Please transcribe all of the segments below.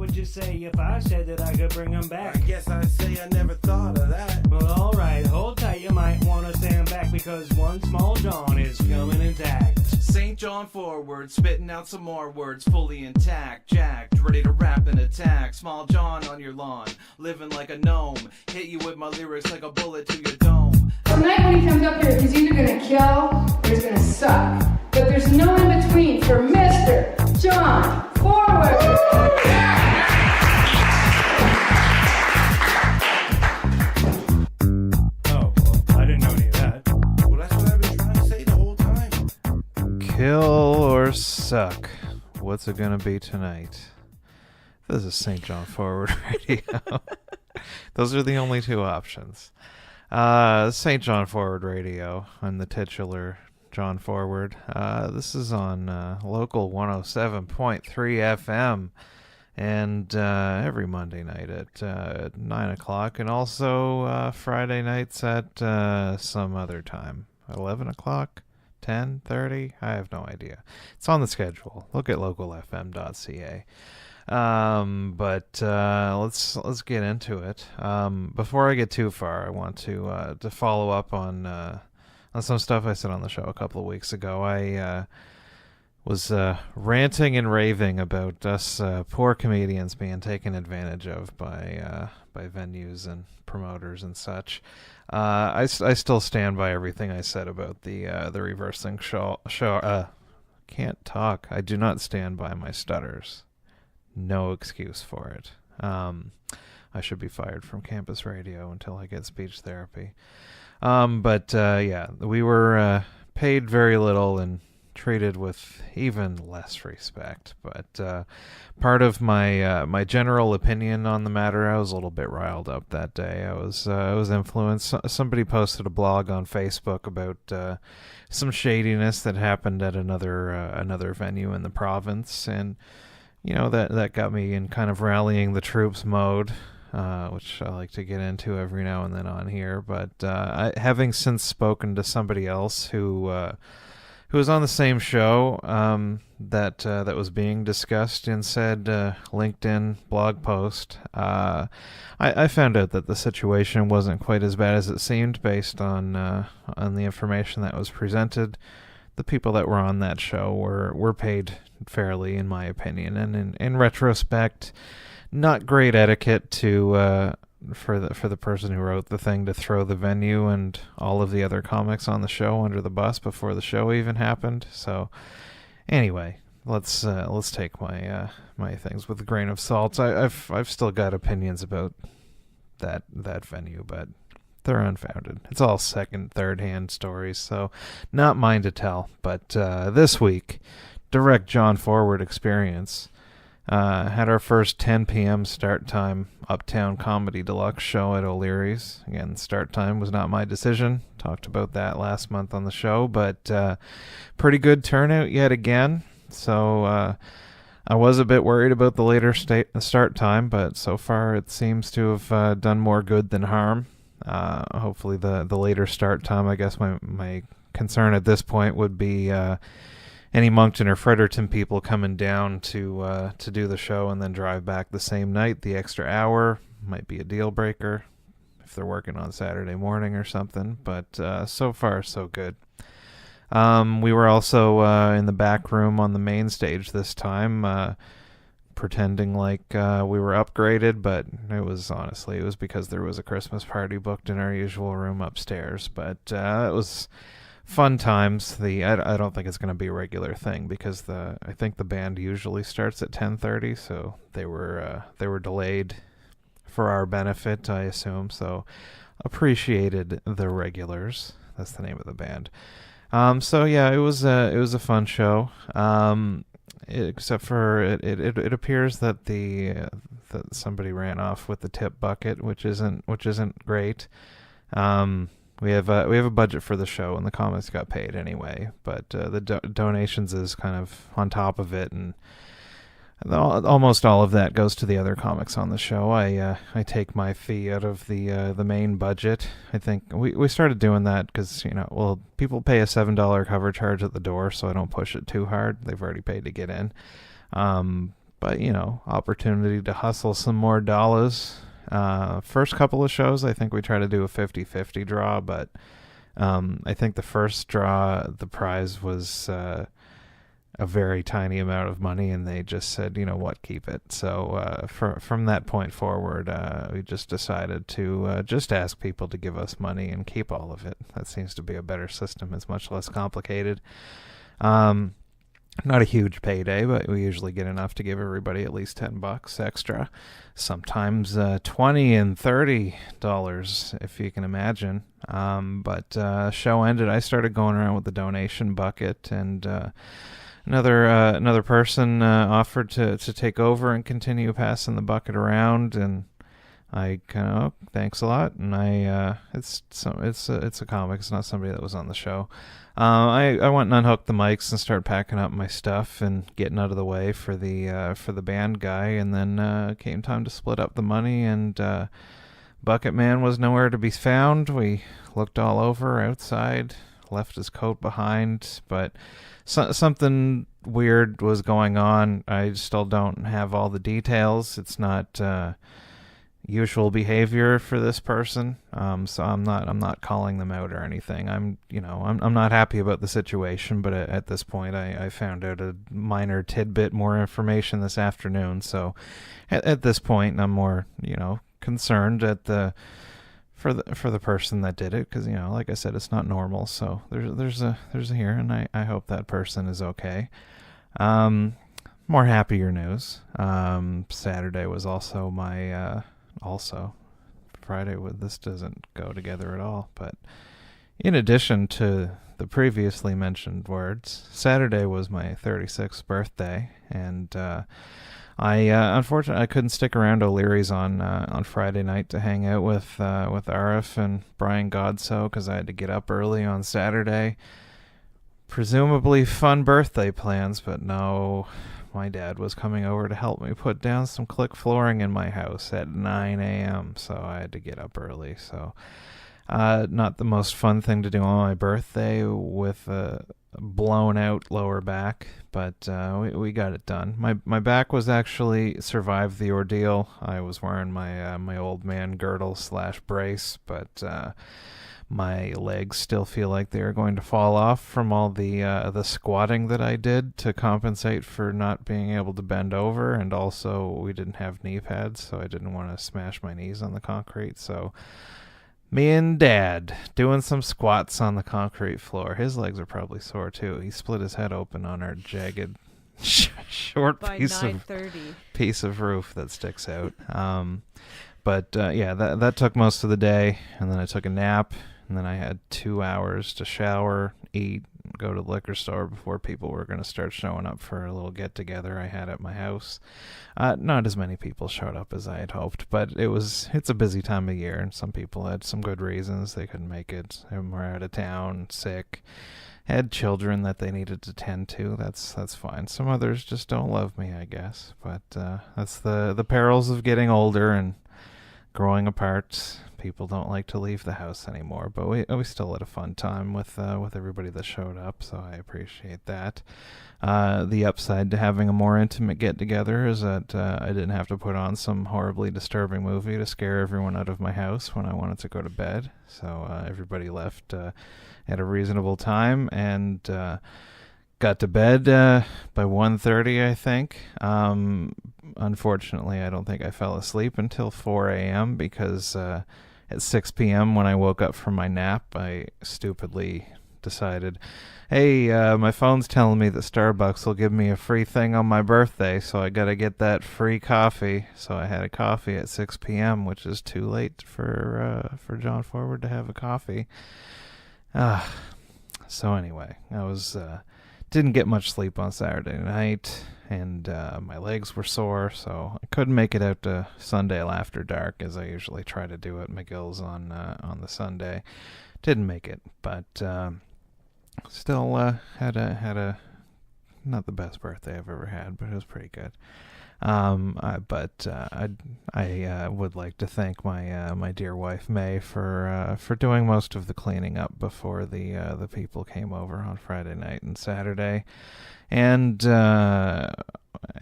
would you say if I said that I could bring them back? I guess I'd say I never thought of that. Well, alright, hold tight, you might want to stand back because one small John is coming intact. St. John forward, spitting out some more words, fully intact, jacked, ready to rap and attack. Small John on your lawn, living like a gnome, hit you with my lyrics like a bullet to your dome. Tonight when he comes up here, he's either gonna kill or he's gonna suck. But there's no in between for Mr. John Forward. Oh, well, I didn't know any of that. Well, that's what I've been trying to say the whole time. Kill or suck? What's it gonna be tonight? This is St. John Forward Radio. Those are the only two options. St. John Forward Radio. I'm the titular John Forward. This is on local 107.3 FM, and every Monday night at 9 o'clock, and also Friday nights at some other time, 11 o'clock, 10:30. I have no idea. It's on the schedule. Look at localfm.ca. But let's get into it. Before I get too far, I want to follow up on some stuff I said on the show a couple of weeks ago. I was ranting and raving about us poor comedians being taken advantage of by venues and promoters and such. I still stand by everything I said about the reversing show. Can't talk. I do not stand by my stutters. No excuse for it. I should be fired from campus radio until I get speech therapy. But we were paid very little and treated with even less respect. But part of my general opinion on the matter, I was a little bit riled up that day. I was influenced. Somebody posted a blog on Facebook about some shadiness that happened at another venue in the province, and that got me in kind of rallying the troops mode, which I like to get into every now and then on here. But having since spoken to somebody else who was on the same show that was being discussed in said LinkedIn blog post, I found out that the situation wasn't quite as bad as it seemed based on the information that was presented. The people that were on that show were paid fairly, in my opinion, and in retrospect, not great etiquette to for the person who wrote the thing to throw the venue and all of the other comics on the show under the bus before the show even happened. So anyway, let's take my things with a grain of salt. I've still got opinions about that venue, but they're unfounded. It's all second, third-hand stories, so not mine to tell. But this week, direct John Forward experience. Had our first 10 p.m. start time Uptown Comedy Deluxe show at O'Leary's. Again, start time was not my decision. Talked about that last month on the show, but pretty good turnout yet again. So I was a bit worried about the later start time, but so far it seems to have done more good than harm. Hopefully the later start time, I guess my concern at this point would be any Moncton or Fredericton people coming down to do the show and then drive back the same night. The extra hour might be a deal breaker if they're working on Saturday morning or something, but so far so good. We were also in the back room on the main stage this time, pretending like we were upgraded, but it was because there was a Christmas party booked in our usual room upstairs. But it was fun times. I don't think it's going to be a regular thing because I think the band usually starts at 10:30, so they were delayed for our benefit, I assume. So appreciated the regulars. That's the name of the band. So yeah, it was a fun show. Except for it appears that that somebody ran off with the tip bucket, which isn't great. We have a budget for the show, and the comics got paid anyway, but the donations is kind of on top of it, and almost all of that goes to the other comics on the show. I take my fee out of the main budget. I think we started doing that because people pay a $7 cover charge at the door, so I don't push it too hard. They've already paid to get in. but opportunity to hustle some more dollars. First couple of shows, I think we try to do a 50-50 draw, but I think the first draw, the prize was a very tiny amount of money, and they just said, keep it. So from that point forward, we just decided to just ask people to give us money and keep all of it. That seems to be a better system. It's much less complicated. Not a huge payday, but we usually get enough to give everybody at least $10 extra. Sometimes $20 and $30, if you can imagine. But show ended. I started going around with the donation bucket, and another person offered to take over and continue passing the bucket around, and I kind of thanks a lot. And it's a comic. It's not somebody that was on the show. I went and unhooked the mics and started packing up my stuff and getting out of the way for the band guy, and then came time to split up the money, and Bucket Man was nowhere to be found. We looked all over outside, left his coat behind, but something weird was going on. I still don't have all the details. It's not usual behavior for this person, so I'm not calling them out or anything. I'm not happy about the situation, but at this point I found out a minor tidbit more information this afternoon. So at this point I'm more concerned for the person that did it, because like I said, it's not normal. So there's a here, and I hope that person is okay. More happier news. Saturday was also my Friday. This doesn't go together at all, but in addition to the previously mentioned words, Saturday was my 36th birthday, and unfortunately I couldn't stick around O'Leary's on Friday night to hang out with Arif and Brian Godso, because I had to get up early on Saturday. Presumably fun birthday plans, but no. My dad was coming over to help me put down some click flooring in my house at 9 a.m., so I had to get up early. So not the most fun thing to do on my birthday with a blown out lower back, but we got it done. My back was actually survived the ordeal. I was wearing my old man girdle / brace, but my legs still feel like they are going to fall off from all the squatting that I did to compensate for not being able to bend over, and also we didn't have knee pads, so I didn't want to smash my knees on the concrete. So me and Dad doing some squats on the concrete floor. His legs are probably sore too. He split his head open on our jagged short piece of roof that sticks out. But that took most of the day, and then I took a nap. And then I had 2 hours to shower, eat, go to the liquor store before people were going to start showing up for a little get-together I had at my house. Not as many people showed up as I had hoped, but it's a busy time of year, and some people had some good reasons they couldn't make it. Some were out of town, sick, had children that they needed to tend to. That's fine. Some others just don't love me, I guess. But that's the perils of getting older and growing apart. People don't like to leave the house anymore, but we still had a fun time with everybody that showed up, so I appreciate that. The upside to having a more intimate get-together is that I didn't have to put on some horribly disturbing movie to scare everyone out of my house when I wanted to go to bed, so everybody left at a reasonable time, and got to bed by 1:30, I think. Unfortunately, I don't think I fell asleep until 4 a.m. because at 6 p.m. when I woke up from my nap, I stupidly decided, hey, my phone's telling me that Starbucks will give me a free thing on my birthday, so I gotta get that free coffee. So I had a coffee at 6 p.m., which is too late for John Forward to have a coffee. So anyway, I didn't get much sleep on Saturday night, and my legs were sore, so I couldn't make it out to Sundale after dark, as I usually try to do at McGill's on the Sunday. Didn't make it, but still had a not the best birthday I've ever had, but it was pretty good. But I would like to thank my dear wife Mei for doing most of the cleaning up before the people came over on Friday night and Saturday, and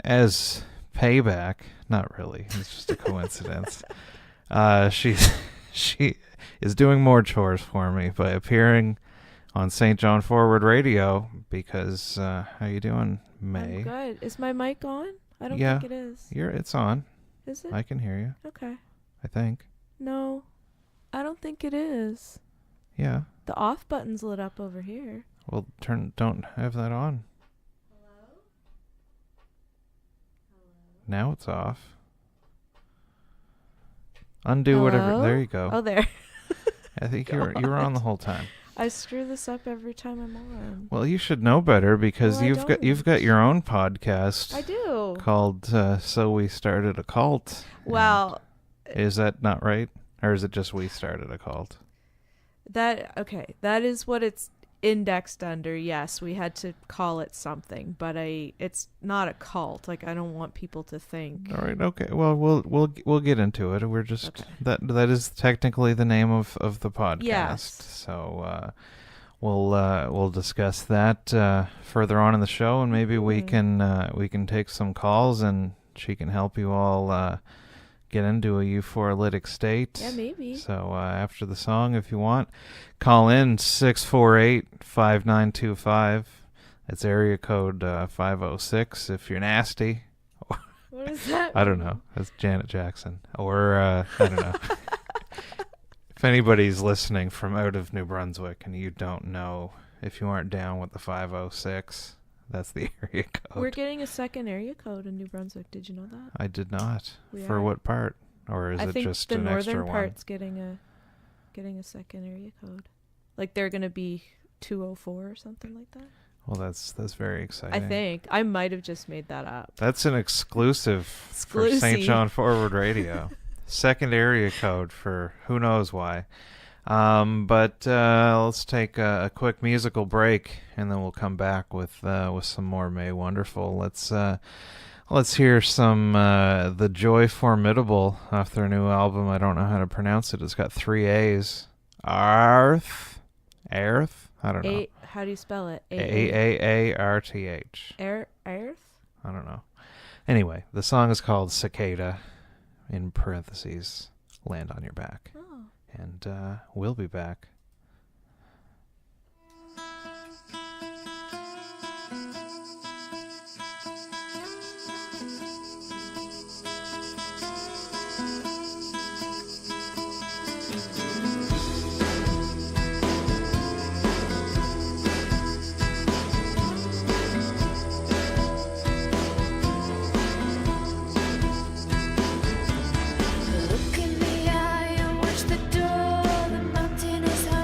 as payback, not really, it's just a coincidence. She is doing more chores for me by appearing on St. John Forward Radio because, how you doing, May? I'm good. Is my mic on? I don't Yeah, think it is. it's on. Is it? I can hear you, Okay. I think. No, I don't think it is. Yeah. The off button's lit up over here. Well, don't have that on. Hello? Now it's off. Undo whatever. Hello? There you go. Oh, there. I think you were on the whole time. I screw this up every time I'm on. Well, you should know better because Well, I you've got don't. your own podcast. I do. Called So We Started a Cult. Well, And is that not right? Or is it just We Started a Cult? that is what it's indexed under. Yes, we had to call it something, but it's not a cult. Like, I don't want people to think. All right, okay. Well, we'll get into it. We're just Okay. that is technically the name of the podcast. Yes. So we'll discuss that further on in the show, and maybe we can take some calls, and she can help you all get into a euphorilytic state. Yeah, maybe. So after the song, if you want, call in 648-5925. It's area code 506 if you're nasty. What is that? I don't know. That's Janet Jackson. Or, I don't know. If anybody's listening from out of New Brunswick and you don't know, if you aren't down with the 506, that's the area code. We're getting a second area code in New Brunswick. Did you know that? I did not. We For are. what part? Or is I it think just the an extra northern one? part's getting a second area code. Like, they're gonna be 204 or something like that. Well, that's very exciting. I think I might have just made that up. That's an exclusive for St. Exclusive. John Forward Radio. Second area code for who knows why. But let's take a quick musical break, and then we'll come back with some more Mei Wonderful. Let's hear some The Joy Formidable off their new album. I don't know how to pronounce it. It's got 3 A's. Arth? I don't know. How do you spell it? Aarth. Earth? I don't know. Anyway, the song is called Cicada, in parentheses, Land on Your Back. Oh. And we'll be back. Look in the eye and watch the door. The mountain is high.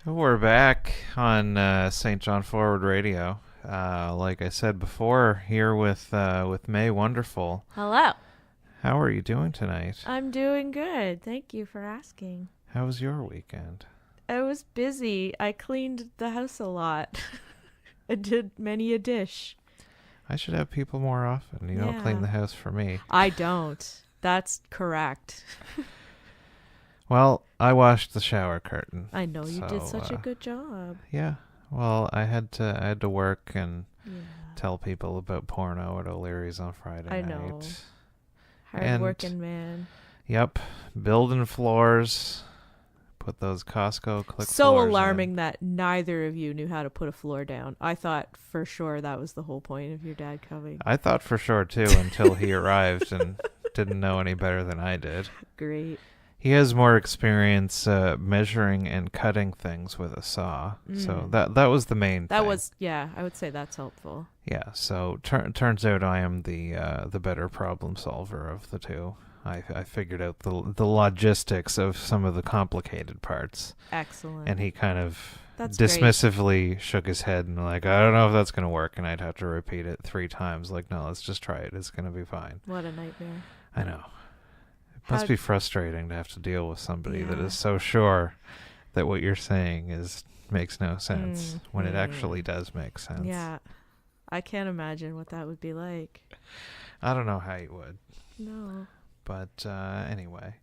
We're back on St. John Forward Radio. Like I said before, here with Mei Wonderful. Hello. How are you doing tonight? I'm doing good. Thank you for asking. How was your weekend? I was busy. I cleaned the house a lot. I did many a dish. I should have people more often. You don't clean Yeah. the house for me. I don't. That's correct. Well, I washed the shower curtain. I know you did So, such a good job. Yeah. Well, I had to work and Yeah. tell people about porno at O'Leary's on Friday I night. know. And- Hard-working man. Yep. Building floors. Put those Costco click So floors in. alarming that neither of you knew how to put a floor down. I thought for sure that was the whole point of your dad coming. I thought for sure too until he arrived and didn't know any better than I did. Great. He has more experience measuring and cutting things with a saw, so that was the main That thing. was, yeah, I would say that's helpful. Yeah. So turns out I am the better problem solver of the two. I figured out the logistics of some of the complicated parts, Excellent. and he kind of That's great. dismissively shook his head and like, I don't know if that's gonna work, and I'd have to repeat it 3 times. Like, no, let's just try it. It's gonna be fine. What a nightmare. I know. It must How'd- be frustrating to have to deal with somebody that Yeah. is so sure that what you're saying makes no sense when it Mm. actually does make sense. Yeah. I can't imagine what that would be like. I don't know how you would, No. but anyway,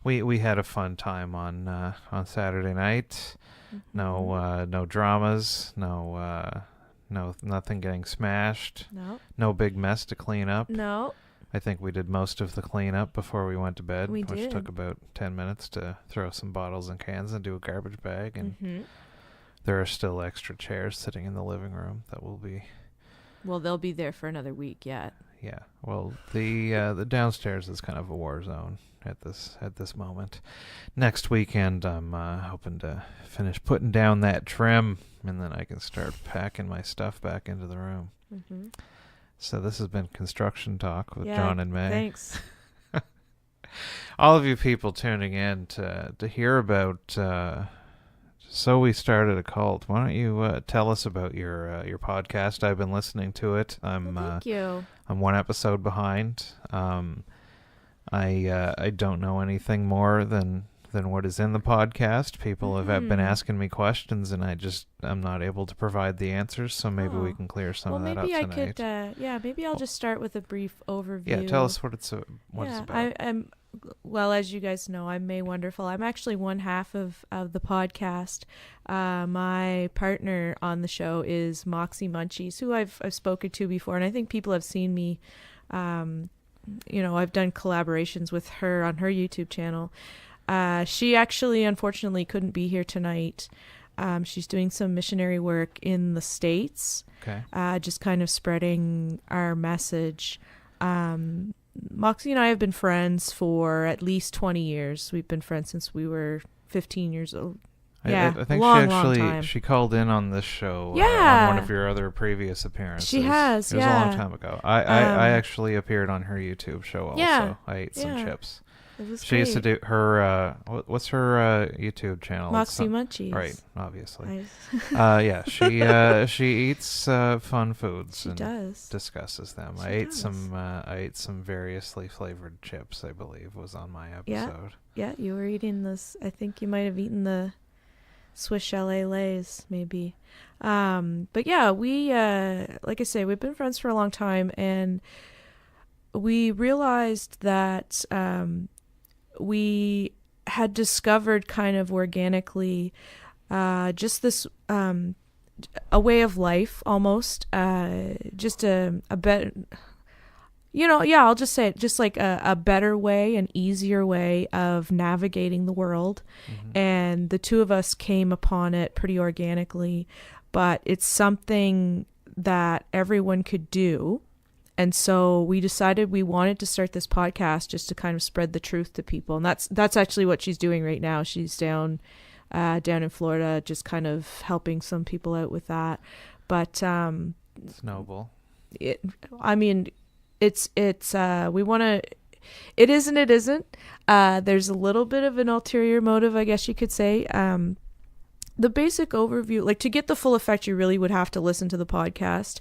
we had a fun time on Saturday night. Mm-hmm. No dramas. Nothing getting smashed. No. No big mess to clean up. No. I think we did most of the cleanup before we went to bed, We which did. took about 10 minutes to throw some bottles and cans into a garbage bag. And Mm-hmm. there are still extra chairs sitting in the living room that will be, Well, they'll be there for another week yet. yeah. Well, the downstairs is kind of a war zone at this moment. Next weekend, I'm hoping to finish putting down that trim, and then I can start packing my stuff back into the room. Mm-hmm. So this has been Construction Talk with Yeah, John and May. Thanks. All of you people tuning in to hear about So We Started a Cult. Why don't you tell us about your podcast? I've been listening to it. I'm Thank you. I'm one episode behind. I don't know anything more than what is in the podcast. People have been asking me questions, and I'm not able to provide the answers. So maybe we Oh. can clear some Well, of that maybe up I tonight. could, maybe I'll just start with a brief overview. Yeah, tell us what it's about. I'm well, as you guys know, I'm Mei Wonderful. I'm actually one half of the podcast. My partner on the show is Moxie Munchies, who I've spoken to before, and I think people have seen me. I've done collaborations with her on her YouTube channel. She actually, unfortunately, couldn't be here tonight. She's doing some missionary work in the States. Okay. Just kind of spreading our message. Moxie and I have been friends for at least 20 years. We've been friends since we were 15 years old. Yeah, I think long, she actually long time. she called in on this show Yeah. on one of your other previous appearances. She has, It was a long yeah. time ago. I actually appeared on her YouTube show also. Yeah, I ate some yeah. chips. It was She used to great. do her what's her YouTube channel? It's Moxie some- Munchies. Right, obviously. I- Yeah, she eats fun foods She and does. discusses them. She I ate does. some variously flavored chips, I believe, was on my episode. Yeah, you were eating this. I think you might have eaten the Swiss Chalet Lays, maybe. But yeah, we, like I say, we've been friends for a long time, and we realized that we had discovered kind of organically just this a way of life almost, just a better, I'll just say it, just like a better way, an easier way of navigating the world. And the two of us came upon it pretty organically, but it's something that everyone could do. And so we decided we wanted to start this podcast just to kind of spread the truth to people. And that's actually what she's doing right now. She's down in Florida, just kind of helping some people out with that. But It's noble. we want to, it isn't. There's a little bit of an ulterior motive, I guess you could say. the basic overview, like to get the full effect, you really would have to listen to the podcast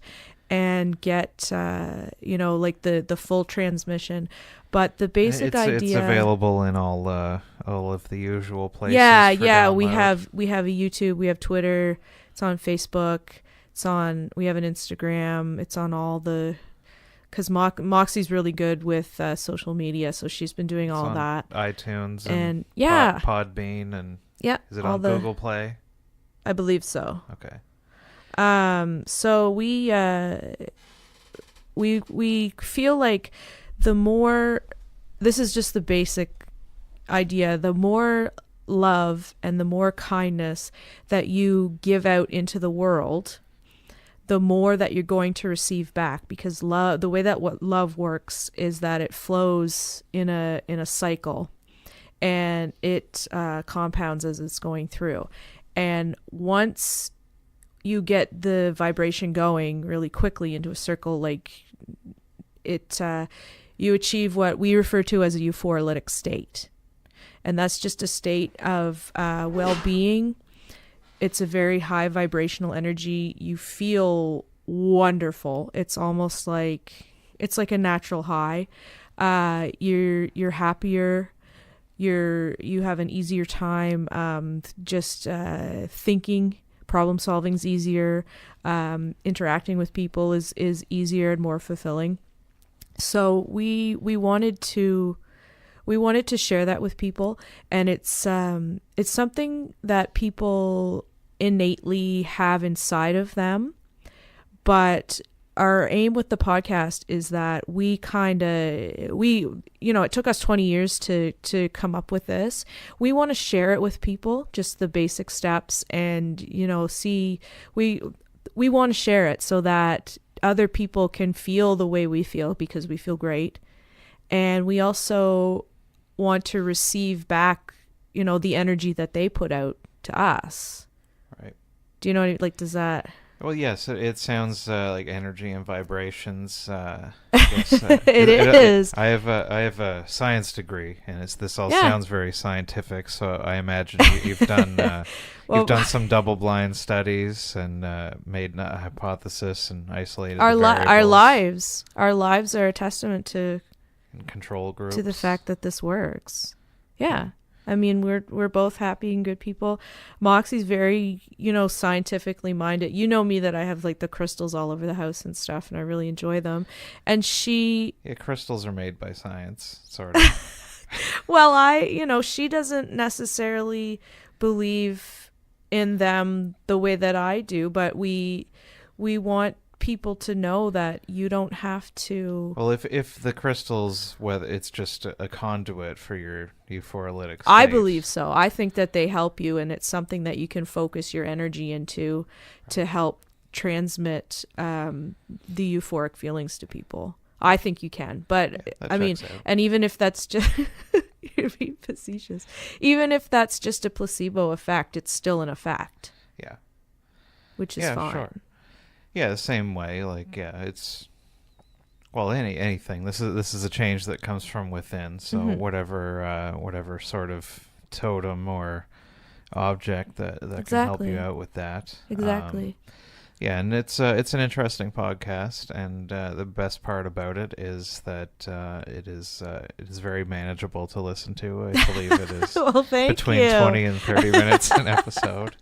and get like the full transmission. But the basic idea, it's available in all of the usual places. Yeah, for yeah. download. We have a YouTube, we have Twitter, it's on Facebook, we have an Instagram, it's on all the, because Moxie's really good with social media, so she's been doing It's all on that. iTunes And yeah, Podbean, and yeah. is it all on Google Play? I believe so. Okay. So we feel like the more, this is just the basic idea, the more love and the more kindness that you give out into the world, the more that you're going to receive back, because love, the way that what love works is that it flows in a cycle, and it compounds as it's going through. And once you get the vibration going really quickly into a circle, like it, you achieve what we refer to as a euphorolytic state. And that's just a state of well-being. It's a very high vibrational energy. You feel wonderful. It's almost like, it's like a natural high. You're happier. You have an easier time just thinking. Problem solving's easier. Interacting with people is easier and more fulfilling. So we wanted to share that with people, and it's something that people innately have inside of them. But our aim with the podcast is that it took us 20 years to come up with this. We want to share it with people, just the basic steps, and we want to share it so that other people can feel the way we feel, because we feel great. And we also want to receive back, the energy that they put out to us. Right. Do you know what I mean? Like, does that... Well, yes, it sounds like energy and vibrations. I guess, it is. I have a science degree, and this all Yeah. sounds very scientific. So I imagine you've done you've done some double-blind studies and made a hypothesis and isolated our the variables our lives are a testament to and control groups. to the fact that this works. Yeah. I mean, we're both happy and good people. Moxie's very, scientifically minded. You know me, that I have like the crystals all over the house and stuff, and I really enjoy them. And crystals are made by science, sort of. well, she doesn't necessarily believe in them the way that I do, but we want people to know that you don't have to. Well, if the crystals, whether it's just a conduit for your euphorolytic state. I believe so. I think that they help you, and it's something that you can focus your energy into to help transmit the euphoric feelings to people. I think you can, but I mean, and even if that's just you're being facetious, even if that's just a placebo effect, it's still an effect. Yeah. Which is fine. Sure. Yeah, the same way. Like, yeah, it's anything. This is a change that comes from within. So whatever sort of totem or object that can help you out with that. Exactly. Yeah, and it's an interesting podcast, and the best part about it is that it is very manageable to listen to. I believe it is between 20 and 30 minutes an episode.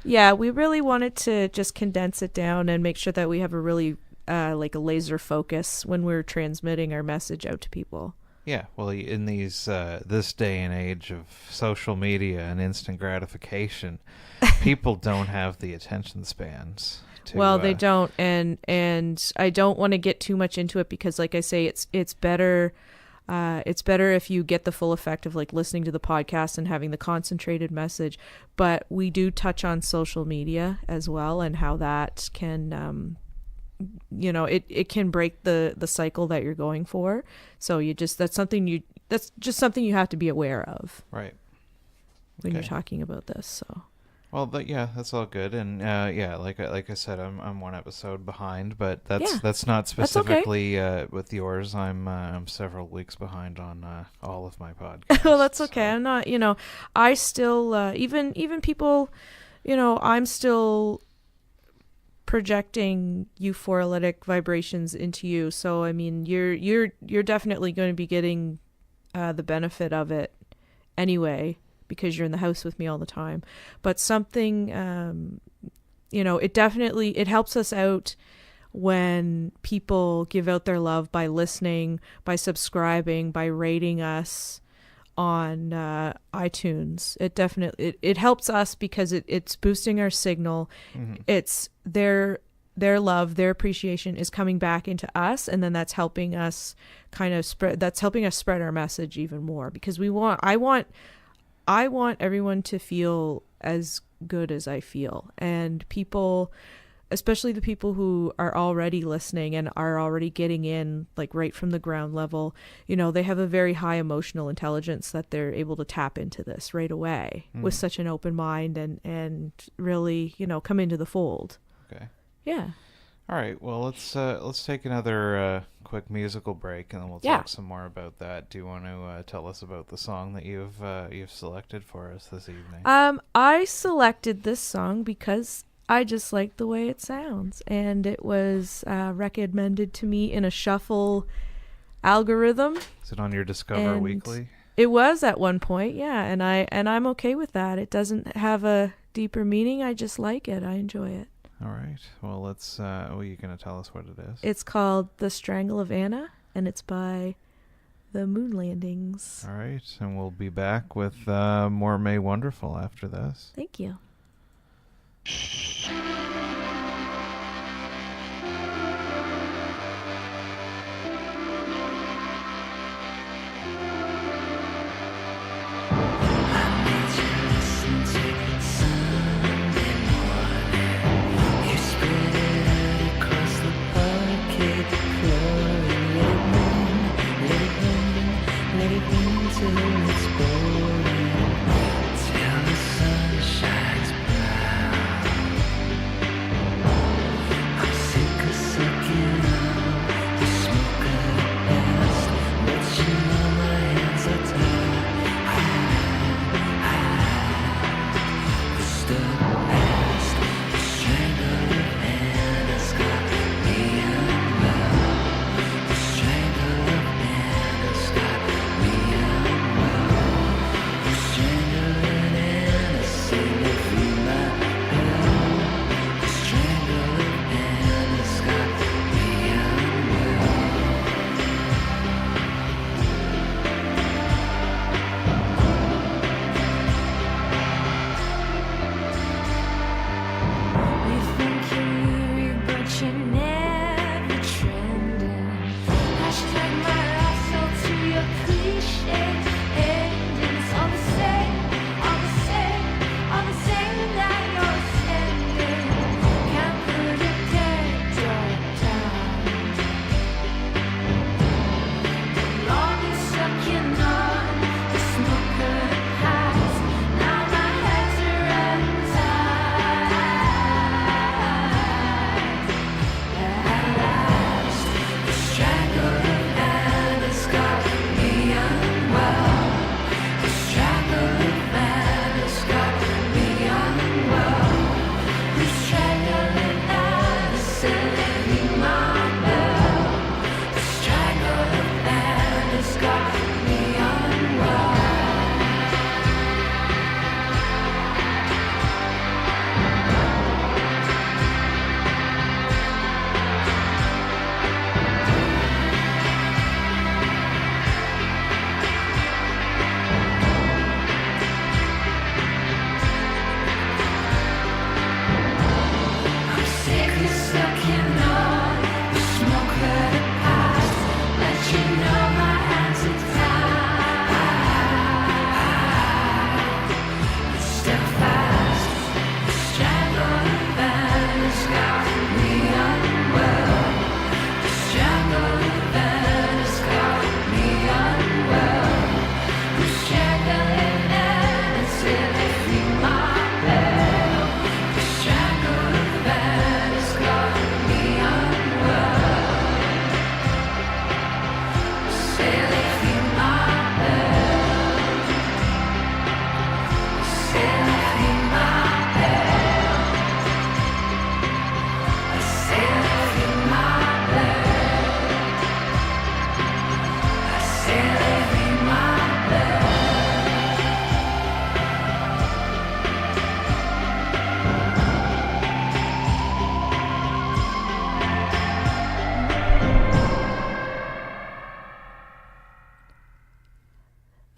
Yeah, we really wanted to just condense it down and make sure that we have a really like a laser focus when we're transmitting our message out to people. Yeah, well, in these this day and age of social media and instant gratification, people don't have the attention spans. They don't, and I don't want to get too much into it, because, like I say, it's better. It's better if you get the full effect of like listening to the podcast and having the concentrated message. But we do touch on social media as well, and how that can, it can break the cycle that you're going for. So that's just something you have to be aware of, right, when you're talking about this. So. Well, but yeah, that's all good, and like I said, I'm one episode behind, but that's not specifically with yours. I'm several weeks behind on all of my podcasts. Well, that's okay. I'm not. I still even people I'm still projecting euphorolytic vibrations into you. So I mean, you're definitely going to be getting the benefit of it anyway, because you're in the house with me all the time. But something, it helps us out when people give out their love by listening, by subscribing, by rating us on iTunes. It helps us because it's boosting our signal. Mm-hmm. It's their love, their appreciation is coming back into us, and then that's helping us spread our message even more, because I want everyone to feel as good as I feel, and people, especially the people who are already listening and are already getting in, like right from the ground level, they have a very high emotional intelligence that they're able to tap into this right away with such an open mind and really, come into the fold. Okay. Yeah. All right. Well, let's take another quick musical break, and then we'll talk some more about that. Do you want to tell us about the song that you've selected for us this evening? I selected this song because I just like the way it sounds, and it was recommended to me in a shuffle algorithm. Is it on your Discover Weekly? It was at one point, yeah, and I'm okay with that. It doesn't have a deeper meaning. I just like it. I enjoy it. All right. Well, let's. You're gonna tell us what it is. It's called "The Strangle of Anna," and it's by the Moon Landings. All right, and we'll be back with more Mei Wonderful after this. Thank you. Till the sun shines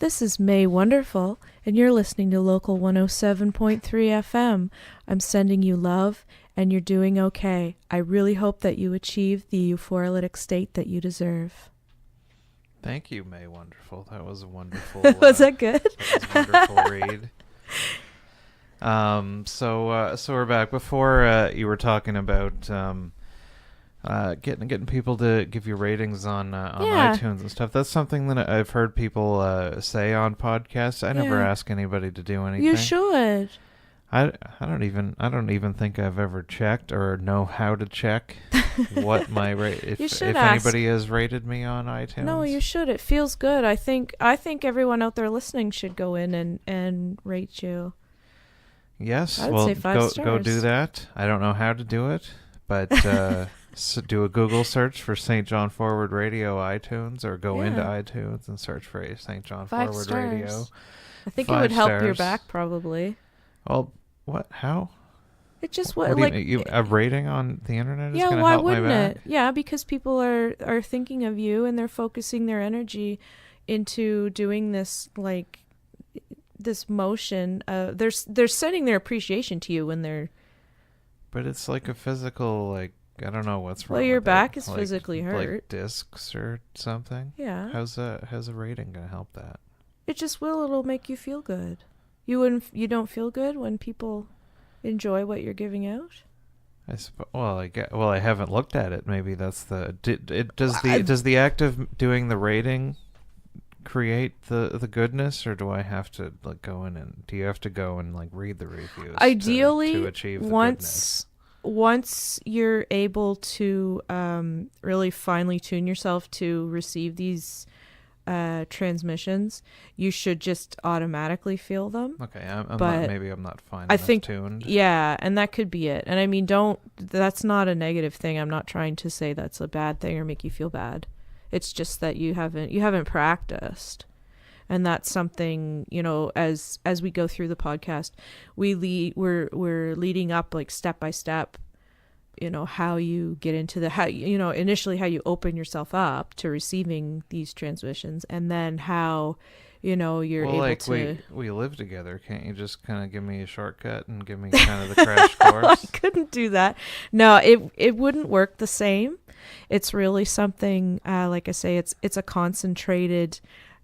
This is Mei Wonderful, and you're listening to Local 107.3 FM. I'm sending you love, and you're doing okay. I really hope that you achieve the euphoralytic state that you deserve. Thank you, Mei Wonderful. That was a wonderful. Was that good? That was a wonderful read. So we're back. Before you were talking about getting people to give you ratings on Yeah. iTunes and stuff. That's something that I've heard people say on podcasts. I never Yeah. ask anybody to do anything. You should. I don't even think I've ever checked or know how to check what my rate You if should ask. anybody has rated me on iTunes. No, you should. It feels good. I think everyone out there listening should go in and rate you. Yes, I would well, say 5 go stars. do that. I don't know how to do it, but do a Google search for St. John Forward Radio iTunes, or go into Yeah. iTunes and search for St. John 5 Forward stars. Radio. I think it 5 would help your stars. back probably. Well, what? How? It just What like do you mean? A rating on the internet is yeah, going to why help my wouldn't back? it? Yeah, because people are thinking of you and they're focusing their energy into doing this this motion. They're sending their appreciation to you when they're. But it's like a physical, like, I don't know what's wrong. Well, your with back it. is physically hurt. Like discs or something. Yeah. How's a rating going to help that? It just will. It'll make you feel good. You don't feel good when people enjoy what you're giving out? I haven't looked at it. Maybe that's the. Does the act of doing the rating create the goodness, or do I have to go in and do you have to go and read the reviews? Ideally, to achieve the goodness? once you're able to really finely tune yourself to receive these transmissions, you should just automatically feel them. Okay, I'm but not. Maybe I'm not fine. I enough think tuned. Yeah, and that could be it. And I mean, that's not a negative thing. I'm not trying to say that's a bad thing or make you feel bad. It's just that you haven't practiced. And that's something, as we go through the podcast, we're leading up step by step, how you get into initially how you open yourself up to receiving these transmissions, and then how, you're able to. We live together. Can't you just kind of give me a shortcut and give me kind of the crash course? I couldn't do that. No, it wouldn't work the same. It's really something, like I say, it's a concentrated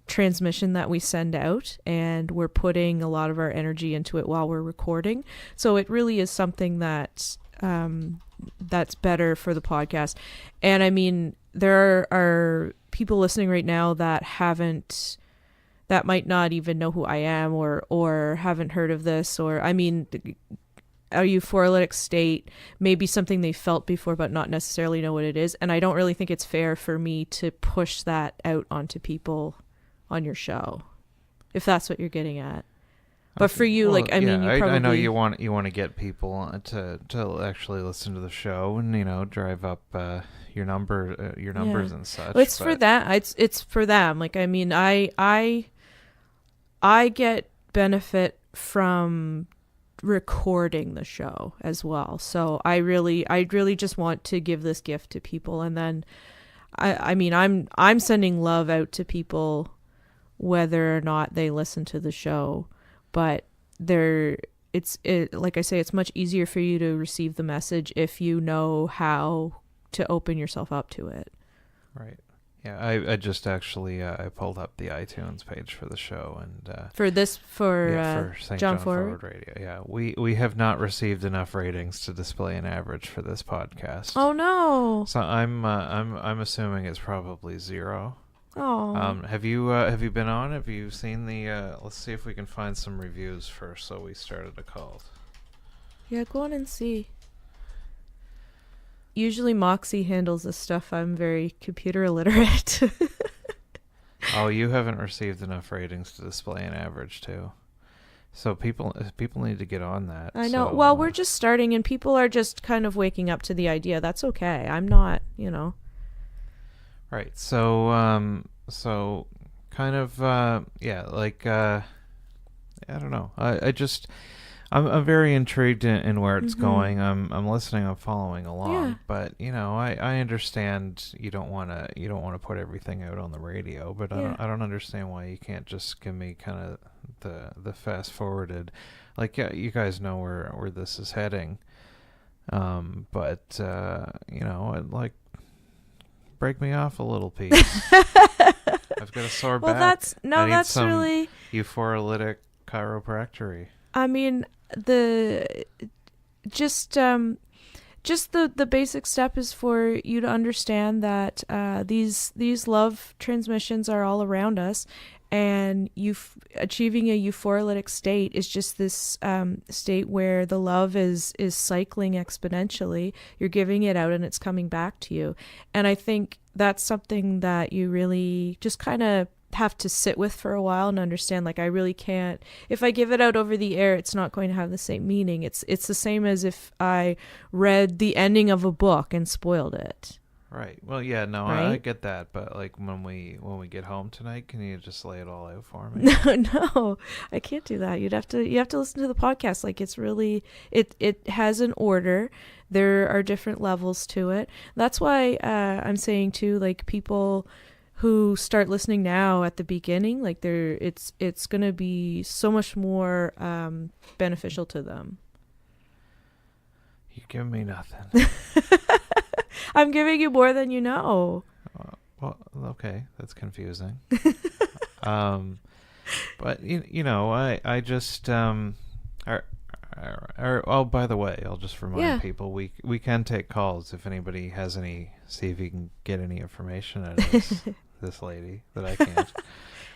transmission that we send out, and we're putting a lot of our energy into it while we're recording. So it really is something that's better for the podcast. And I mean, there are people listening right now that might not even know who I am, or haven't heard of this, or I mean, a euphoralytic state may be something they felt before but not necessarily know what it is. And I don't really think it's fair for me to push that out onto people on your show, if that's what you're getting at. But for you, Well, I mean, you probably... I know you want to get people to actually listen to the show and drive up your numbers and such. Well, it's for that. It's for them. I mean, I get benefit from recording the show as well. So I really just want to give this gift to people, and then I mean, I'm sending love out to people whether or not they listen to the show. But like I say, it's much easier for you to receive the message if you know how to open yourself up to it. Right. Yeah, I just actually I pulled up the iTunes page for the show, and for St. John Forward Radio. Yeah, we have not received enough ratings to display an average for this podcast. Oh no! So I'm assuming it's probably 0. Oh. Have you been on? Have you seen the? Let's see if we can find some reviews first. So we started a cult. Yeah, go on and see. Usually Moxie handles this stuff. I'm very computer illiterate. Oh, you haven't received enough ratings to display an average too. So people need to get on that. I know. So, Well, we're just starting, and people are just kind of waking up to the idea. That's okay. I'm not, Right. So kind of I don't know. I'm very intrigued in where it's going. I'm listening. I'm following along. Yeah. But I understand you don't want to put everything out on the radio. But Yeah. I don't understand why you can't just give me kind of the fast forwarded. Like, yeah, you guys know where this is heading. But I'd like break me off a little piece. I've got a sore Well, back. that's some really. Euphoralytic chiropractic. I mean, the basic step is for you to understand that these love transmissions are all around us, and achieving a euphorolytic state is just this state where the love is cycling exponentially. You're giving it out and it's coming back to you. And I think that's something that you really just kind of have to sit with for a while and understand, like, I really can't, if I give it out over the air, it's not going to have the same meaning. It's the same as if I read the ending of a book and spoiled it. Right. Well, yeah, no, Right? I get that, but like when we get home tonight, can you just lay it all out for me? No, I can't do that. You have to listen to the podcast. Like, it's really, it has an order. There are different levels to it. That's why I'm saying too, like, people who start listening now at the beginning, like, it's going to be so much more beneficial to them. You give me nothing. I'm giving you more than you know. Well, okay, that's confusing. But I just oh, by the way, I'll just remind people we can take calls if anybody has any. See if you can get any information out of this lady that I can't.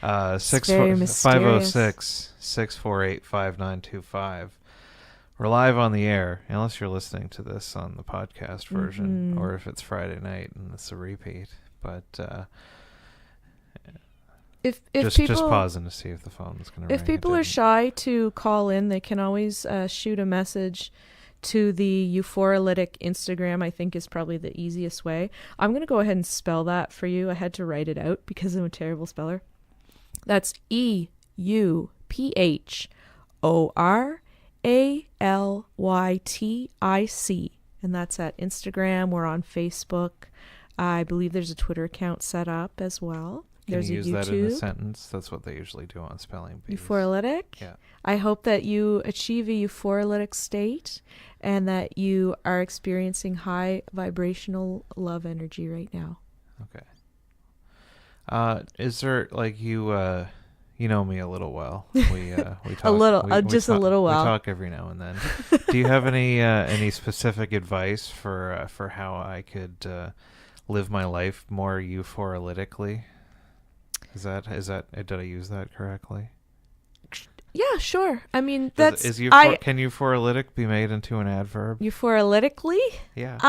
506-648-5925. We're live on the air, unless you're listening to this on the podcast version, or if it's Friday night and it's a repeat. But if just people, pausing to see if the phone's going to ring. If people are shy to call in, they can always shoot a message to the Euphoralytic Instagram. I think is probably the easiest way. I'm going to go ahead and spell that for you. I had to write it out because I'm a terrible speller. That's EUPHORALYTIC, and that's at Instagram. We're on Facebook. I believe there's a Twitter account set up as well. Can There's you use a that in a YouTube. sentence? That's what they usually do on spelling bees. Euphoralytic? Yeah. I hope that you achieve a euphoralytic state and that you are experiencing high vibrational love energy right now. Okay. Is there, like, you know me a little well. We talk A little, just a little We while. talk every now and then. Do you have any specific advice for how I could live my life more euphoralytically? Is that did I use that correctly? Yeah, sure. I mean, Can euphorolytic be made into an adverb? Euphoralytically? Yeah.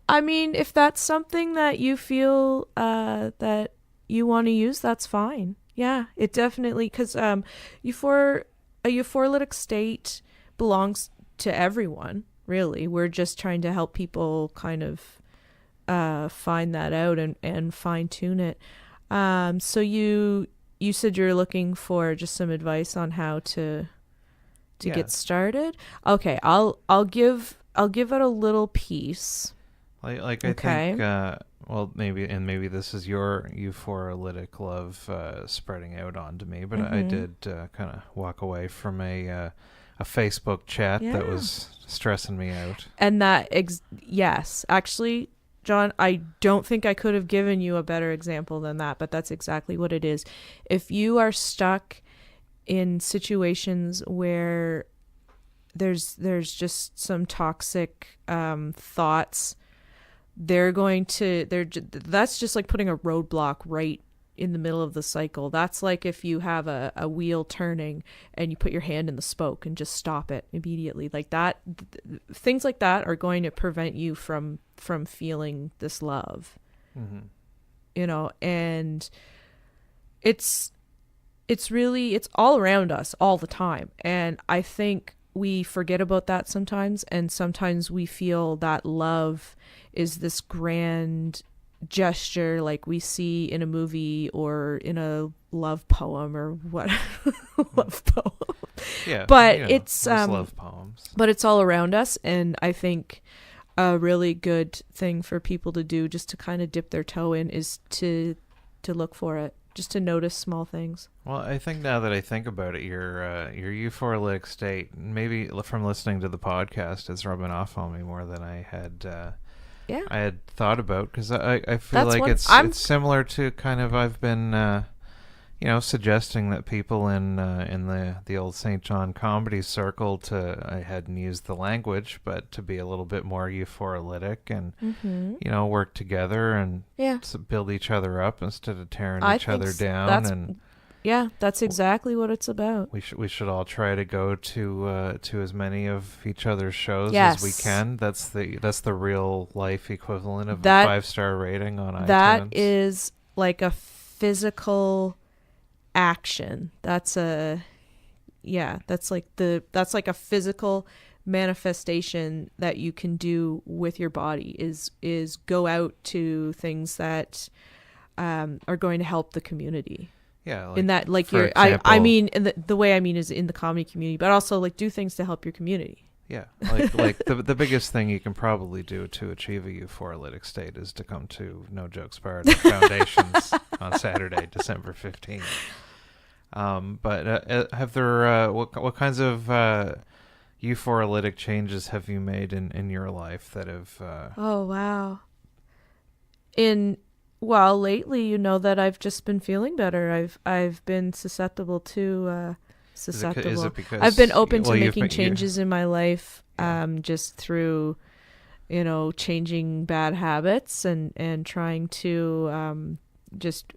I mean, if that's something that you feel that you want to use, that's fine. Yeah, it definitely, because a euphorolytic state belongs to everyone, really. We're just trying to help people kind of find that out and fine-tune it. So you said you're looking for just some advice on how to get started. Okay, I'll give it a little piece. Like I think maybe this is your euphoralytic love spreading out onto me, but I did kind of walk away from a Facebook chat that was stressing me out. And yes, actually, John, I don't think I could have given you a better example than that, but that's exactly what it is. If you are stuck in situations where there's just some toxic thoughts, that's just like putting a roadblock right in the middle of the cycle. That's like if you have a wheel turning and you put your hand in the spoke and just stop it immediately. Like that, things like that are going to prevent you from feeling this love. And it's all around us all the time. And I think we forget about that sometimes. And sometimes we feel that love is this grand gesture like we see in a movie or in a love poem or what. Love poem. Yeah, But you know, it's those love poems. but it's all around us, and I think a really good thing for people to do, just to kind of dip their toe in, is to look for it, just to notice small things. Well, I think now that I think about it, your euphoric state, maybe from listening to the podcast, is rubbing off on me more than I had. Yeah. I had thought about, because I feel That's like one- it's similar to kind of, I've been suggesting that people in the old St. John comedy circle, I hadn't used the language, but to be a little bit more euphoralytic and work together and build each other up instead of tearing each other down. That's exactly what it's about. We should all try to go to as many of each other's shows as we can. That's the real life equivalent of That- a 5-star rating on iTunes. That is like a physical action. That's like a physical manifestation that you can do with your body, is go out to things that are going to help the community. Yeah, like, in that, like, for I example, mean, the way I mean is in the comedy community, but also like do things to help your community. yeah, like the biggest thing you can probably do to achieve a euphoralytic state is to come to No Jokes Barred Foundations on Saturday, December 15th. But have there what kinds of euphoralytic changes have you made in your life that have? Oh wow! Well, lately, that I've just been feeling better. I've been susceptible to susceptible. Is it because I've been open to you've making been- changes in my life, just through, changing bad habits and trying to just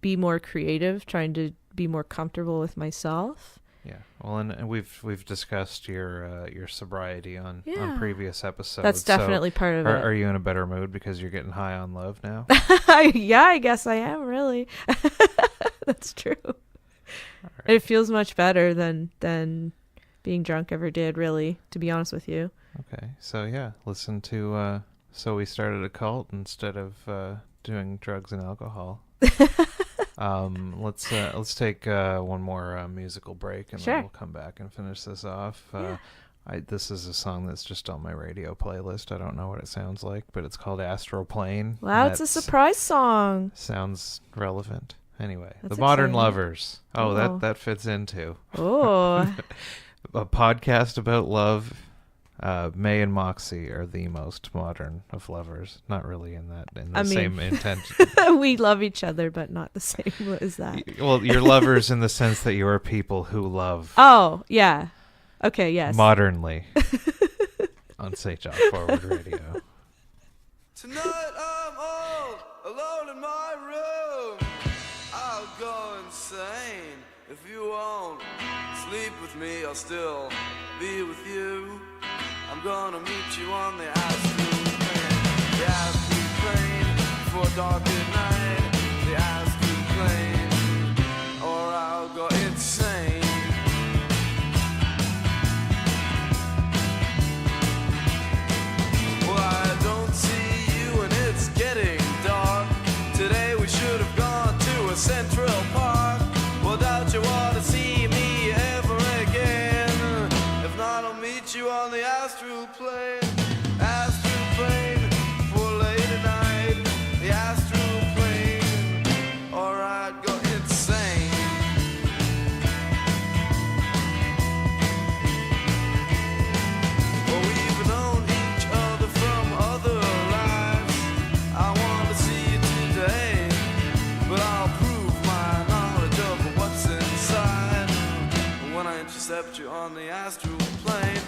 be more creative, trying to be more comfortable with myself. Yeah, well, and we've discussed your sobriety on Yeah. previous episodes. That's definitely part of it. Are you in a better mood because you're getting high on love now? Yeah, I guess I am, really. That's true. Right. It feels much better than being drunk ever did, really, to be honest with you. Okay, so yeah, listen to So We Started a Cult instead of doing drugs and alcohol. Let's take one more musical break, and Sure. then we'll come back and finish this off. This is a song that's just on my radio playlist. I don't know what it sounds like, but it's called Astral Plane. Wow, and it's a that's- surprise song. Sounds relevant. Anyway, That's The Modern exciting. Lovers. Oh, Oh. that fits into Oh, a podcast about love. May and Moxie are the most modern of lovers. Not really in the same intent. we love each other, but not the same as that. Well, you're lovers in the sense that you are people who love Oh, yeah. Okay, yes. modernly on St. John Forward Radio. Tonight I'm all alone in my room. I'll go insane if you won't sleep with me. I'll still be with you. I'm gonna meet you on the astral plane. The astral plane for dark at night. The astral plane, or I'll go insane. Well, I don't see you and it's getting dark. Today we should have gone to a Central Park. Well, don't you want to see me ever again? If not, I'll meet you on the astral plane. Astral plane for late at night. The astral plane, or I'd go insane. Well, we've known each other from other lives. I want to see you today, but I'll prove my knowledge of what's inside when I intercept you on the astral plane.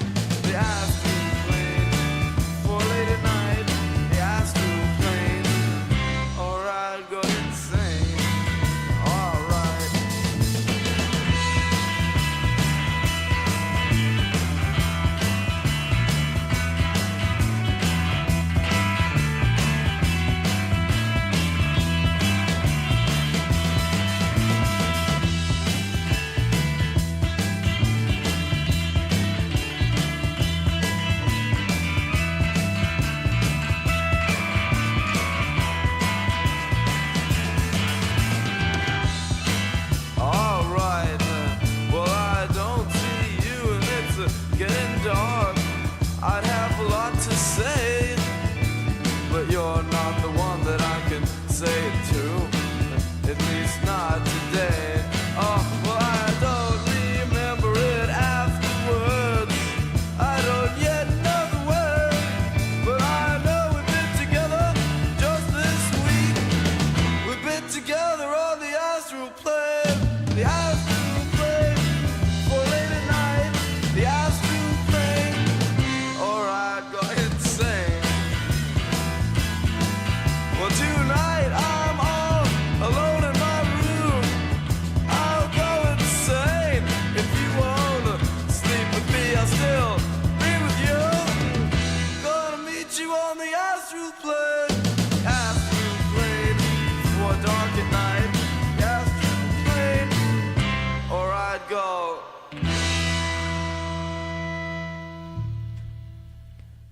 The astral plane for late at night. The astral plane, or I'd go insane. All right.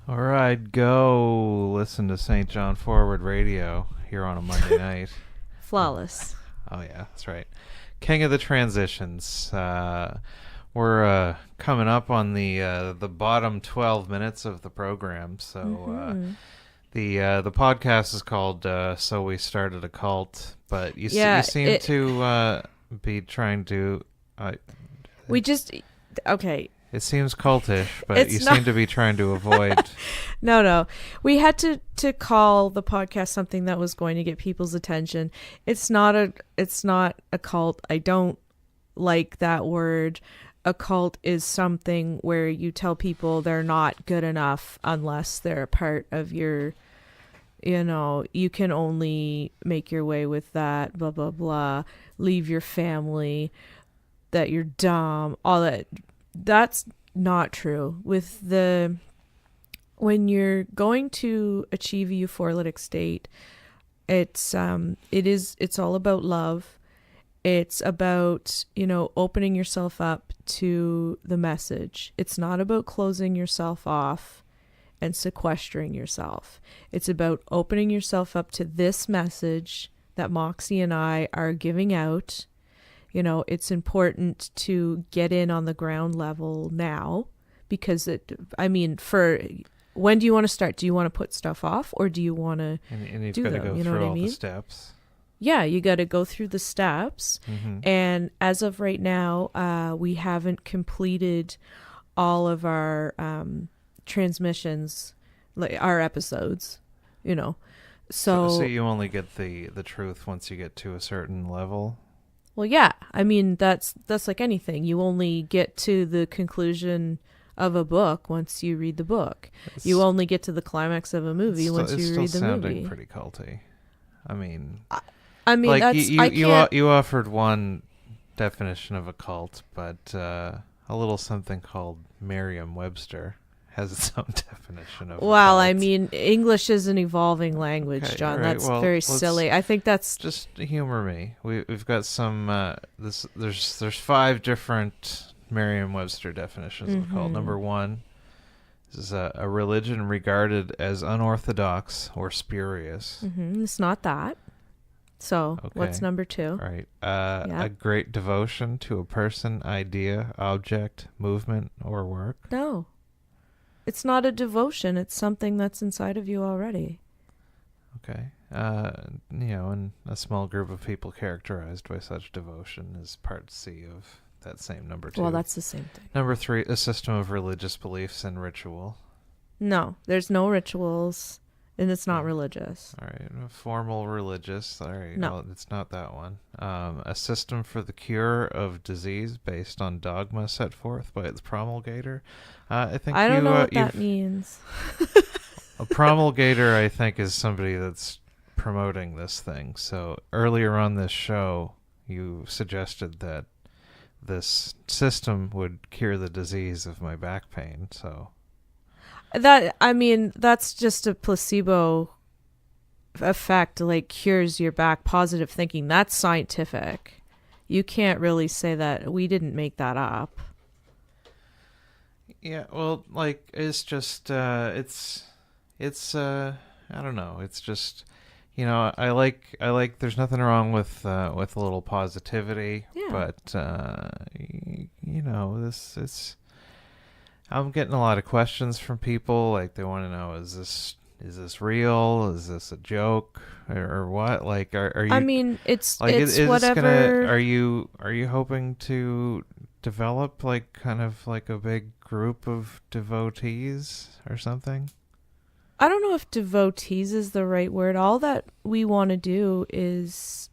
All right, go listen to St. John Forward Radio here on a Monday night. Flawless. Oh, yeah, that's right. King of the Transitions. We're coming up on the bottom 12 minutes of the program. So the podcast is called So We Started a Cult, but you seem to be trying to... Okay. It seems cultish, but It's you not- seem to be trying to avoid... No. We had to call the podcast something that was going to get people's attention. It's not a cult. I don't like that word. A cult is something where you tell people they're not good enough unless they're a part of your, you can only make your way with that, blah, blah, blah, leave your family, that you're dumb, all that. That's not true. When you're going to achieve a euphorilytic state, it's all about love. It's about, opening yourself up to the message. It's not about closing yourself off and sequestering yourself. It's about opening yourself up to this message that Moxie and I are giving out. It's important to get in on the ground level now because when do you want to start? Do you want to put stuff off or do you want to and you've do got to them? go You know through what I all the mean? steps. Yeah, you got to go through the steps. Mm-hmm. And as of right now, we haven't completed all of our transmissions, like our episodes, So you only get the truth once you get to a certain level? Well, yeah. I mean, that's like anything. You only get to the conclusion of a book once you read the book. You only get to the climax of a movie once you read the It's still sounding movie. pretty culty. I mean, like that's you offered one definition of a cult, but a little something called Merriam-Webster has its own definition of. Well, a cult. I mean, English is an evolving language, Okay, John. all right, That's well, very let's silly. I think that's just humor me. We've got some. There's 5 different Merriam-Webster definitions of a cult. Number 1 is a religion regarded as unorthodox or spurious. it's not that. So what's Okay. number 2? All right. A great devotion to a person, idea, object, movement, or work. No, it's not a devotion. It's something that's inside of you already. Okay. And a small group of people characterized by such devotion is part C of that same number 2. Well, that's the same thing. Number 3, a system of religious beliefs and ritual. No, there's no rituals, and it's not religious. All right. Formal religious. All right. No. Well, it's not that one. A system for the cure of disease based on dogma set forth by its promulgator. I think I don't know what that you've- means. A promulgator, I think, is somebody that's promoting this thing. So earlier on this show, you suggested that this system would cure the disease of my back pain. So That's just a placebo effect, like cures your back, positive thinking. That's scientific. You can't really say that. We didn't make that up. yeah, well, like it's just it's I don't know. It's just I like. There's nothing wrong with a little positivity, Yeah. but this is. I'm getting a lot of questions from people. Like they want to know: is this real? Is this a joke or what? Like, are you? I mean, it's like, it's is this whatever. Are you hoping to develop like kind of like a big group of devotees or something? I don't know if devotees is the right word. All that we want to do is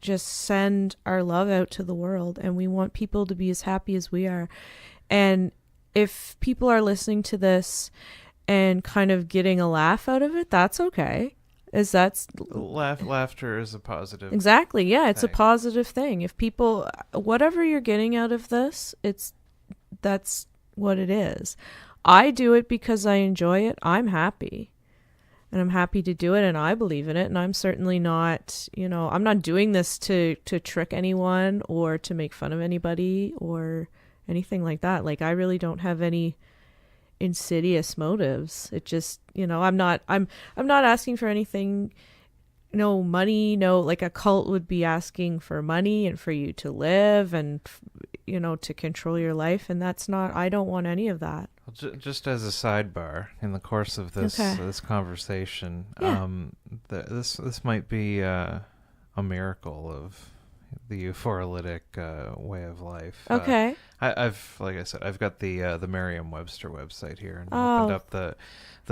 just send our love out to the world, and we want people to be as happy as we are. And if people are listening to this and kind of getting a laugh out of it, that's okay. Laughter is a positive. Exactly. Yeah, it's a thing. positive thing. If people, whatever you're getting out of this, that's what it is. I do it because I enjoy it. I'm happy. And I'm happy to do it, and I believe in it. And I'm certainly not, I'm not doing this to trick anyone or to make fun of anybody or anything like that. Like, I really don't have any insidious motives. It just, I'm not asking for anything. No money, no, like a cult would be asking for money and for you to live and, to control your life. And I don't want any of that. Well, just as a sidebar, in the course of this conversation, Yeah. this might be a miracle of the Euphoralytic way of life. Okay. Like I said, I've got the Merriam-Webster website here and Oh. opened up the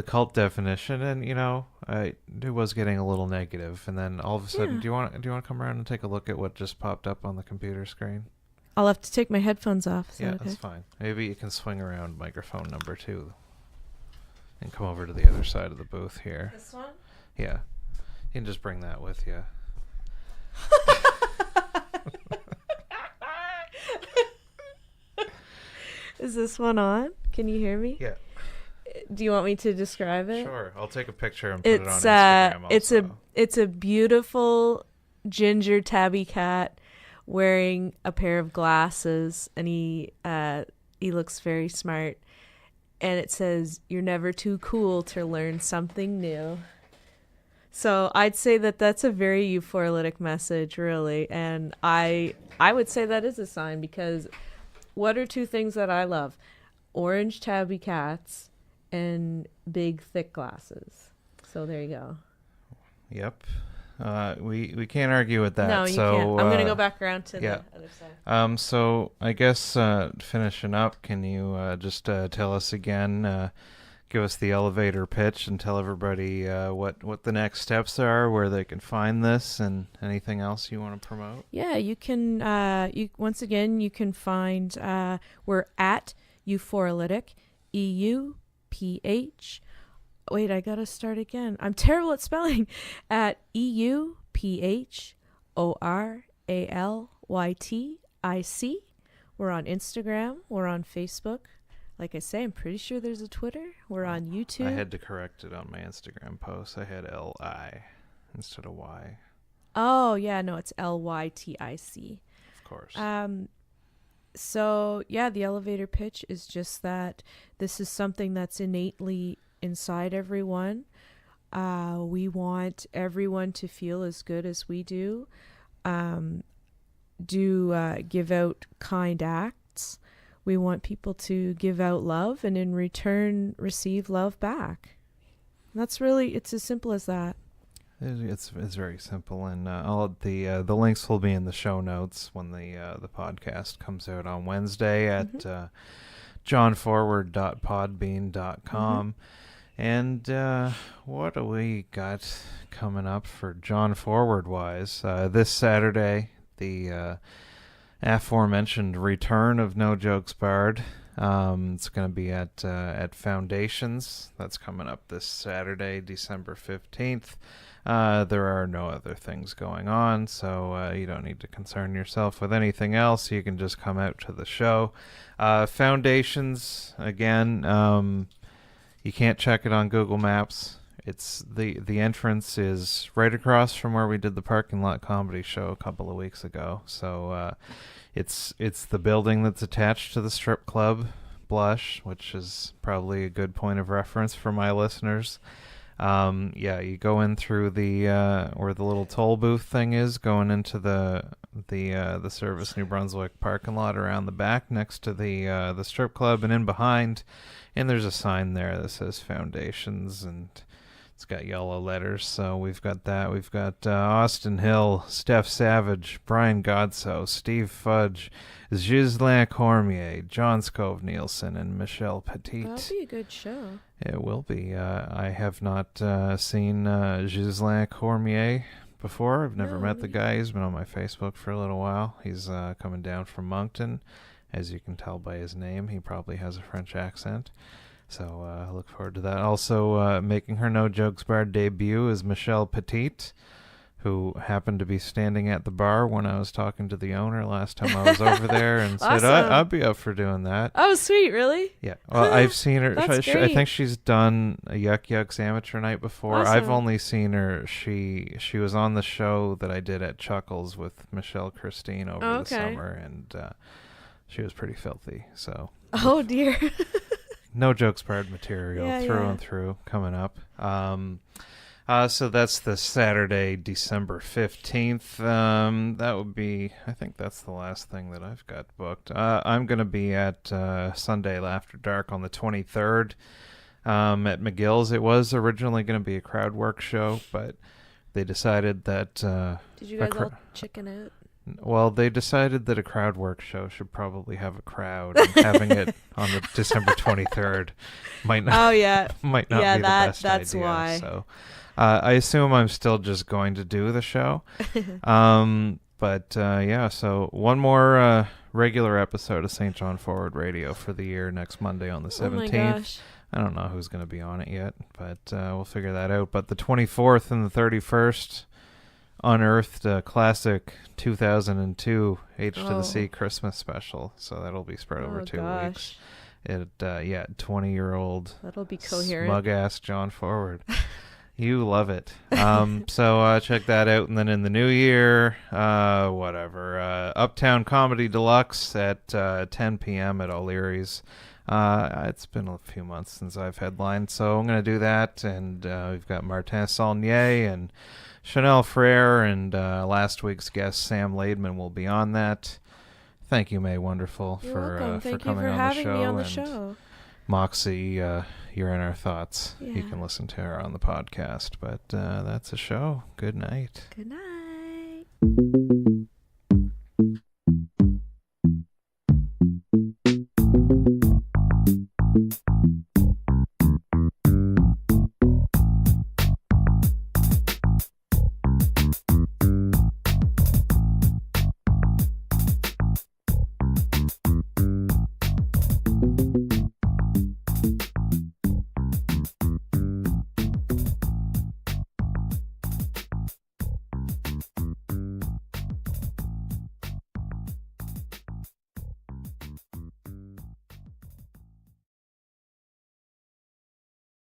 cult definition, and it was getting a little negative, and then all of a sudden, Yeah. do you want to come around and take a look at what just popped up on the computer screen? I'll have to take my headphones off. Is Yeah, that okay? that's fine. Maybe you can swing around microphone number 2 and come over to the other side of the booth here. This one? Yeah, you can just bring that with you. Is this one on? Can you hear me? Yeah. Do you want me to describe it? Sure, I'll take a picture and put it on It's Instagram also. it's a beautiful ginger tabby cat wearing a pair of glasses, and he looks very smart. And it says, "You're never too cool to learn something new." So I'd say that's a very euphoralytic message, really. And I would say that is a sign, because what are two things that I love? Orange tabby cats and big, thick glasses. So there you go. Yep. We can't argue with that. No, you so, can't. I'm going to go back around to yeah. the other side. So I guess finishing up, can you just tell us again, give us the elevator pitch and tell everybody what the next steps are, where they can find this, and anything else you want to promote? Yeah, you can, once again, you can find, we're at Euphoralytic, EUPH. Wait, I gotta start again. I'm terrible at spelling. At EUPHORALYTIC. We're on Instagram. We're on Facebook. Like I say, I'm pretty sure there's a Twitter. We're on YouTube. I had to correct it on my Instagram post. I had LI instead of Y, Oh, yeah, no, it's LYTIC. of course. So, yeah, the elevator pitch is just that this is something that's innately inside everyone. We want everyone to feel as good as we do. Give out kind acts. We want people to give out love and in return receive love back. That's really, it's as simple as that. It's very simple, and all the links will be in the show notes when the podcast comes out on Wednesday at johnforward.podbean.com. And what do we got coming up for John Forward wise? This Saturday, the aforementioned return of No Jokes Barred. It's going to be at Foundations. That's coming up this Saturday, December 15th. There are no other things going on, so you don't need to concern yourself with anything else. You can just come out to the show. Foundations, again, you can't check it on Google Maps. It's the entrance is right across from where we did the parking lot comedy show a couple of weeks ago. So it's the building that's attached to the strip club Blush, which is probably a good point of reference for my listeners. Yeah, you go in through the where the little toll booth thing is, going into the Service New Brunswick parking lot around the back next to the strip club, and in behind, and there's a sign there that says Foundations, and it's got yellow letters. So we've got that. We've got Austin Hill, Steph Savage, Brian Godso, Steve Fudge, Ghislain Cormier, John Scove Nielsen, and Michelle Petit. That'll be a good show. It will be. I have not seen Ghislain Cormier before. I've never met the guy. He's been on my Facebook for a little while. He's coming down from Moncton. As you can tell by his name, he probably has a French accent. So I look forward to that. Also making her No Jokes Barred debut is Michelle Petit, who happened to be standing at the bar when I was talking to the owner last time I was over there, and said, Awesome. I'd be up for doing that. Oh, sweet, really? Yeah, well, I've seen her. That's I great. think she's done a Yuck Yucks amateur night before. Awesome. I've only seen her. She was on the show that I did at Chuckles with Michelle Christine over the summer, and she was pretty filthy. So Oh, dear. no jokes barred material Yeah, through yeah. and through coming up. So that's the Saturday, December 15th. That would be, I think that's the last thing that I've got booked. I'm going to be at Sunday After Dark on the 23rd at McGill's. It was originally going to be a crowd work show, but they decided that... Did you guys all chicken out? Well, they decided that a crowd work show should probably have a crowd, and having it on the December 23rd might not. Oh yeah, might not yeah. be the best That's idea. why. So, I assume I'm still just going to do the show. But yeah. So one more regular episode of St. John Forward Radio for the year next Monday on the 17th. Oh my gosh. I don't know who's going to be on it yet, but we'll figure that out. But the 24th and the 31st. Unearthed a classic 2002 H to the C Christmas special, so that'll be spread over 2 weeks. It 20-year-old That'll be coherent. smug ass John Forward. You love it. So check that out, and then in the new year, Uptown Comedy Deluxe at 10 p.m. at O'Leary's. It's been a few months since I've headlined, so I'm gonna do that, and we've got Martin Saulnier and Chanel Frere, and last week's guest Sam Laidman will be on that. Thank you, Mei Wonderful, You're for welcome. for Thank coming you for on having the show. me on the and show. Moxie, you're in our thoughts. You Yeah. can listen to her on the podcast. But that's a show. Good night. Good night.